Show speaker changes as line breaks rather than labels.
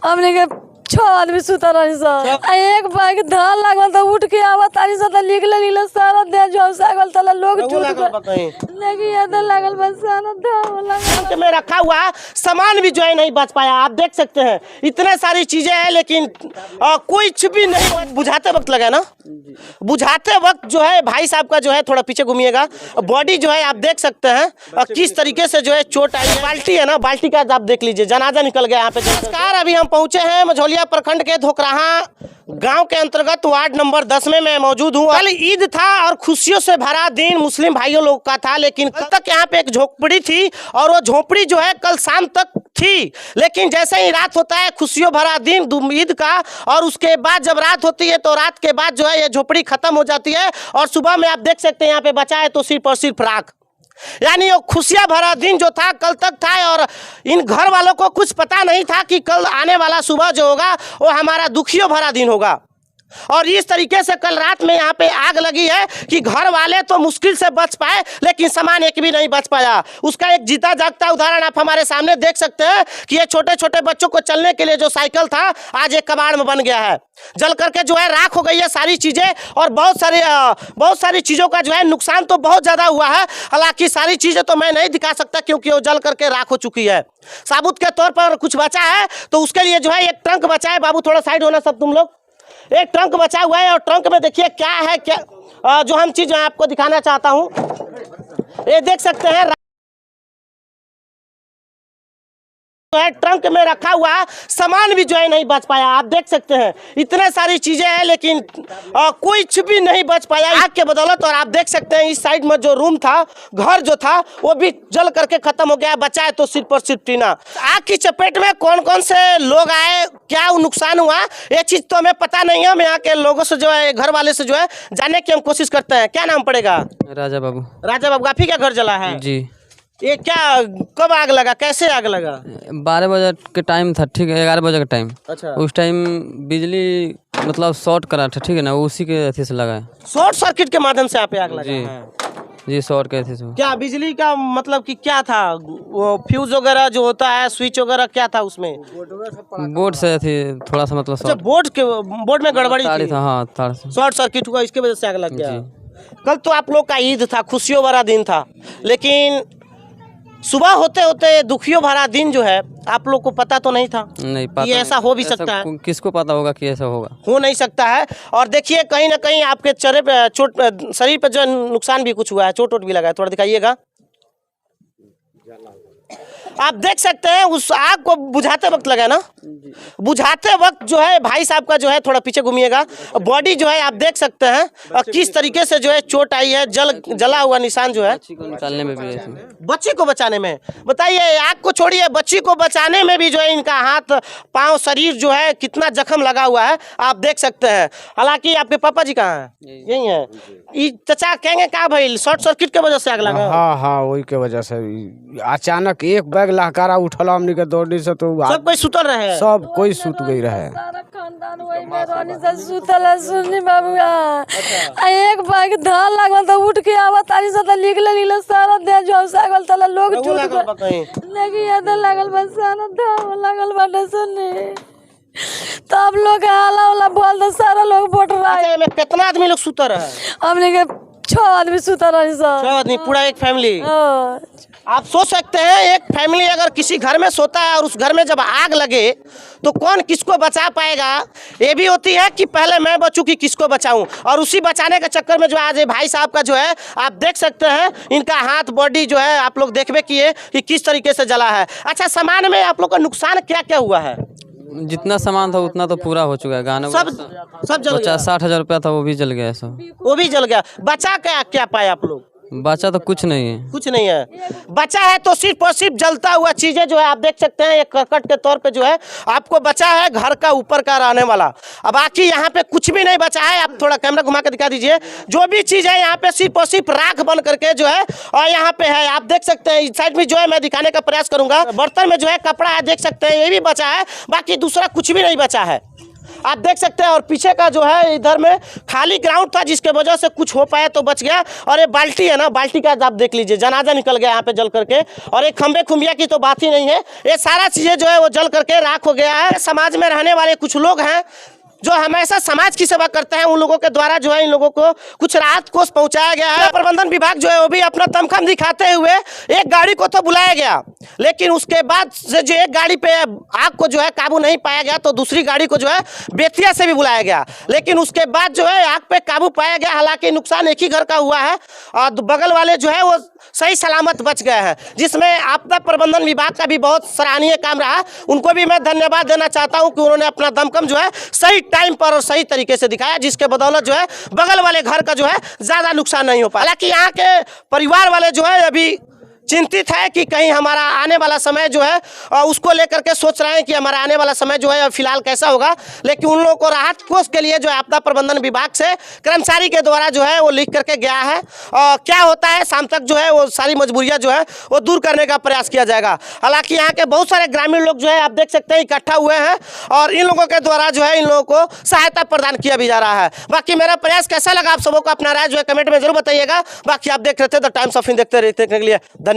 हमने के 6 आदमी सुता रही सर। एक बाइक धान लागल तो उठ के आवा तारी से निकले सारा दे जो सागल तला लोग लागल बस सारा धान
में रखा हुआ सामान भी जो है नहीं बच पाया। आप देख सकते हैं इतने सारी चीजें हैं लेकिन कुछ भी नहीं। बुझाते वक्त लगा ना, बुझाते वक्त जो है भाई साहब का जो है थोड़ा पीछे घूमिएगा, बॉडी जो है आप देख सकते हैं किस तरीके से जो है चोट आई। बाल्टी है ना, बाल्टी का आप देख लीजिए, जनाजा निकल गया यहाँ पे। नमस्कार, अभी हम पहुंचे हैं मझौलिया प्रखंड के धोकराहा गांव के अंतर्गत वार्ड नंबर 10 में मैं मौजूद हूं। कल ईद था और खुशियों से भरा दिन मुस्लिम भाइयों लोग का था, लेकिन कल तक यहाँ पे एक झोपड़ी थी और वो झोपड़ी जो है कल शाम तक थी, लेकिन जैसे ही रात होता है खुशियों भरा दिन ईद का, और उसके बाद जब रात होती है तो रात के बाद जो है ये झोपड़ी खत्म हो जाती है और सुबह में आप देख सकते हैं यहाँ पे बचा है तो सिर्फ और सिर्फ राख। यानी वो खुशियां भरा दिन जो था कल तक था और इन घर वालों को कुछ पता नहीं था कि कल आने वाला सुबह जो होगा वो हमारा दुखियों भरा दिन होगा। और इस तरीके से कल रात में यहाँ पे आग लगी है कि घर वाले तो मुश्किल से बच पाए लेकिन सामान एक भी नहीं बच पाया। उसका एक जीता जागता उदाहरण आप हमारे सामने देख सकते हैं कि ये छोटे छोटे बच्चों को चलने के लिए जो साइकिल था आज एक कबाड़ में बन गया है, जल करके जो है राख हो गई है सारी चीजें। और बहुत सारी चीजों का जो है नुकसान तो बहुत ज्यादा हुआ है, हालांकि सारी चीजें तो मैं नहीं दिखा सकता क्योंकि वो जल करके राख हो चुकी है। साबुत के तौर पर कुछ बचा है तो उसके लिए जो है एक ट्रंक बचा है। बाबू थोड़ा साइड होना सब तुम लोग। एक ट्रंक बचा हुआ है और ट्रंक में देखिए क्या है, क्या जो हम चीज आपको दिखाना चाहता हूं, ये देख सकते हैं ट्रंक में रखा हुआ सामान भी जो है नहीं बच पाया। आप देख सकते हैं इतने सारी चीजें हैं लेकिन कुछ भी नहीं बच पाया आग के बदौलत। और आप देख सकते हैं इस साइड में जो रूम था, घर जो था वो भी जल करके खत्म हो गया, बचा है तो सिर्फ और सिर्फ टीना। आग की चपेट में कौन कौन से लोग आए, क्या नुकसान हुआ, ये चीज तो हमें पता नहीं है। हम यहाँ के लोगों से जो है घर वाले से जो है जानने की हम कोशिश करते हैं। क्या नाम पड़ेगा?
राजा बाबू।
राजा बाबू, आप ही का घर जला है
जी।
ये क्या, कब आग लगा, कैसे आग लगा?
12 बजे के टाइम था, ठीक है, 11 बजे का टाइम।
अच्छा।
उस टाइम बिजली मतलब शॉर्ट करा था, ठीक है ना, उसी के अथी से लगा है।
शॉर्ट सर्किट के माध्यम से यहाँ पे आग लगा
जी
है।
जी, शॉर्ट के अथी से।
क्या बिजली का मतलब कि क्या था, वो फ्यूज वगैरह जो होता है, स्विच वगैरह क्या था उसमें?
बोर्ड से अथी थोड़ा सा मतलब
अच्छा, बोर्ड में गड़बड़ी थी।
था, हाँ, तार से
शॉर्ट सर्किट हुआ, इसके वजह से आग लग गया। कल तो आप लोग का ईद था, खुशियों भरा दिन था, लेकिन सुबह होते होते दुखियों भरा दिन जो है आप लोग को पता तो नहीं था
नहीं पता
ये ऐसा हो भी सकता है।
किसको पता होगा कि ऐसा होगा? हो
नहीं सकता है। और देखिए कहीं ना कहीं आपके चेहरे पे चोट, शरीर पे जो नुकसान भी कुछ हुआ है, चोट भी लगा है, थोड़ा दिखाइएगा। आप देख सकते हैं उस आग को बुझाते वक्त लगा ना, बुझाते वक्त जो है भाई साहब का जो है थोड़ा पीछे घूमिएगा, बॉडी जो है आप देख सकते हैं किस तरीके से जो है चोट आई है, जला हुआ निशान जो है।
बच्ची को निकालने में भी,
बच्ची को बचाने में, बताइए, आग को छोड़िए, बच्ची को बचाने में भी जो है इनका हाथ पांव शरीर जो है कितना जख्म लगा हुआ है आप देख सकते हैं। हालांकि आपके पापा जी कहाँ हैं? यही है। चाचा कहेंगे क्या भाई, शॉर्ट सर्किट के वजह से आग लगा?
हाँ, वही के वजह से अचानक एक बैग लहकारा उठल हमनी के दौड़ने से तो
सब कोई सुतल रहे,
सब कोई सुत गई रहे।
सारा खानदान वही में रोनी से सुतल है। सुनी बाबूआ एक बाइक धान लागल तो उठ के आवा तारी से निकले सारा दे जो सागल तला लोग लागल बस सारा धान लागल बाटे। सुनी तब लोग हाला वाला बोल दो, सारा लोग बोट रहा है।
कितना आदमी लोग सुतर है?
हमने के 6 आदमी सुता रही सर।
6 आदमी, पूरा एक फैमिली। आप सोच सकते हैं एक फैमिली अगर किसी घर में सोता है और उस घर में जब आग लगे तो कौन किसको बचा पाएगा। ये भी होती है कि पहले मैं बचूं कि किसको बचाऊं, और उसी बचाने के चक्कर में जो आज भाई साहब का जो है आप देख सकते हैं इनका हाथ, बॉडी जो है आप लोग देखबे किए कि किस तरीके से जला है। अच्छा, सामान में आप लोग का नुकसान क्या क्या हुआ है?
जितना सामान था उतना तो पूरा हो चुका है। गाना
सब जल गया।
50,000 रुपया था, वो भी जल गया। सब
वो भी जल गया। बचा क्या पाए आप लोग?
बचा तो कुछ नहीं है,
कुछ नहीं है। बचा है तो सिर्फ और सिर्फ जलता हुआ चीजें जो है आप देख सकते हैं, एक करकट के तौर पे जो है आपको बचा है घर का ऊपर का रहने वाला। अब बाकी यहाँ पे कुछ भी नहीं बचा है। आप थोड़ा कैमरा घुमा के दिखा दीजिए। जो भी चीज है यहाँ पे सिर्फ और सिर्फ राख बन करके जो है और यहाँ पे है आप देख सकते हैं। इस साइड में जो है मैं दिखाने का प्रयास करूंगा, बर्तन में जो है कपड़ा है देख सकते हैं, ये भी बचा है, बाकी दूसरा कुछ भी नहीं बचा है। आप देख सकते हैं। और पीछे का जो है इधर में खाली ग्राउंड था, जिसके वजह से कुछ हो पाया तो बच गया। और ये बाल्टी है ना, बाल्टी का आप देख लीजिए, जनाजा निकल गया यहाँ पे जल करके। और एक खंबे खुम्बिया की तो बात ही नहीं है, ये सारा चीज़ें जो है वो जल करके राख हो गया है। समाज में रहने वाले कुछ लोग हैं जो हमेशा समाज की सेवा करते हैं, उन लोगों के द्वारा जो है इन लोगों को कुछ राहत कोष पहुंचाया गया है। प्रबंधन विभाग जो है वो भी अपना दमखम दिखाते हुए एक गाड़ी को तो बुलाया गया, लेकिन उसके बाद से जो एक गाड़ी पे आग को जो है काबू नहीं पाया गया, तो दूसरी गाड़ी को जो है बेतिया से भी बुलाया गया, लेकिन उसके बाद जो है आग पे काबू पाया गया। हालांकि नुकसान एक ही घर का हुआ है और बगल वाले जो है वो सही सलामत बच गए हैं, जिसमें आपदा प्रबंधन विभाग का भी बहुत सराहनीय काम रहा। उनको भी मैं धन्यवाद देना चाहता हूं कि उन्होंने अपना दमखम जो है सही टाइम पर और सही तरीके से दिखाया, जिसके बदौलत जो है बगल वाले घर का जो है ज़्यादा नुकसान नहीं हो पाया। हालांकि यहाँ के परिवार वाले जो है अभी चिंतित है कि कहीं हमारा आने वाला समय जो है उसको लेकर के सोच रहे हैं कि हमारा आने वाला समय जो है फिलहाल कैसा होगा। लेकिन उन लोगों को राहत कोष के लिए जो है आपदा प्रबंधन विभाग से कर्मचारी के द्वारा जो है वो लिख करके गया है, और क्या होता है शाम तक जो है वो सारी मजबूरियां जो है वो दूर करने का प्रयास किया जाएगा। हालांकि यहाँ के बहुत सारे ग्रामीण लोग जो है आप देख सकते हैं इकट्ठा हुए हैं, और इन लोगों के द्वारा जो है इन लोगों को सहायता प्रदान किया भी जा रहा है। बाकी मेरा प्रयास कैसा लगा आप सबों को अपना राय जो है कमेंट में जरूर बताइएगा। बाकी आप देख रहे थे द टाइम्स ऑफ इंडिया, देखते रहने के लिए धन्यवाद।